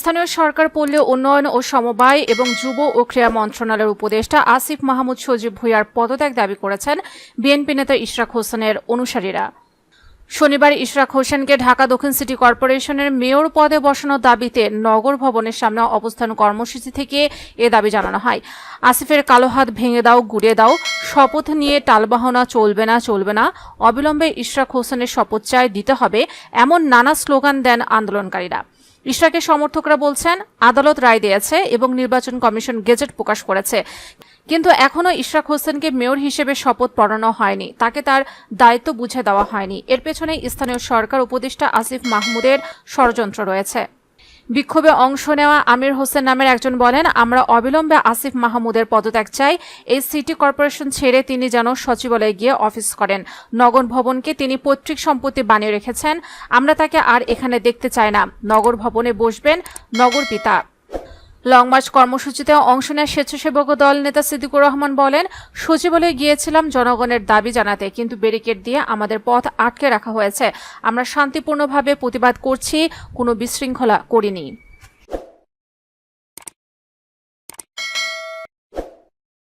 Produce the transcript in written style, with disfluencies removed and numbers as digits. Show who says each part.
Speaker 1: স্থানীয় সরকার পল্লী উন্নয়ন ও সমবায় এবং যুব ও ক্রীড়া মন্ত্রণালয়ের উপদেষ্টা আসিফ মাহমুদ সজীব ভুঁইয়ার পদত্যাগ দাবি করেছেন বিএনপি নেতা ইশরাক হোসেনের অনুসারীরা। শনিবার ইশরাক হোসেনকে ঢাকা দক্ষিণ সিটি কর্পোরেশনের মেয়র পদে বসানোর দাবিতে নগর ভবনের সামনে অবস্থান কর্মসূচি থেকে এ দাবি জানানো হয়। আসিফের কালো হাত ভেঙে দাও, গুড়িয়ে দাও, শপথ নিয়ে টালবাহনা চলবে না, অবিলম্বে ইশরাক হোসেনের শপথ চাই, দিতে হবে, এমন নানা স্লোগান দেন আন্দোলনকারীরা। ইশরাকের সমর্থকরা বলছেন, আদালত রায় দিয়েছে এবং নির্বাচন কমিশন গেজেট প্রকাশ করেছে, কিন্তু এখনও ইশরাক হোসেনকে মেয়র হিসেবে শপথ পড়ানো হয়নি, তাকে তার দায়িত্ব বুঝে দেওয়া হয়নি। এর পেছনে স্থানীয় সরকার উপদেষ্টা আসিফ মাহমুদের ষড়যন্ত্র রয়েছে। বিক্ষোভে অংশ নেওয়া আমির হোসেন নামের একজন বলেন, আমরা অবিলম্বে আসিফ মাহমুদের পদত্যাগ চাই। এই সিটি কর্পোরেশন ছেড়ে তিনি যেন সচিবালয়ে গিয়ে অফিস করেন। নগর ভবনকে তিনি পৈতৃক সম্পত্তি বানিয়ে রেখেছেন, আমরা তাকে আর এখানে দেখতে চাই না। নগর ভবনে বসবেন নগর পিতা। লং মার্চ কর্মসূচিতে অংশ নেয় স্বেচ্ছাসেবক দল নেতা সিদ্দিকুর রহমান বলেন, সচিবালয়ে গিয়েছিলাম জনগণের দাবি জানাতে, কিন্তু ব্যারিকেড দিয়ে আমাদের পথ আটকে রাখা হয়েছে। আমরা শান্তিপূর্ণভাবে প্রতিবাদ করছি, কোনো বিশৃঙ্খলা করিনি।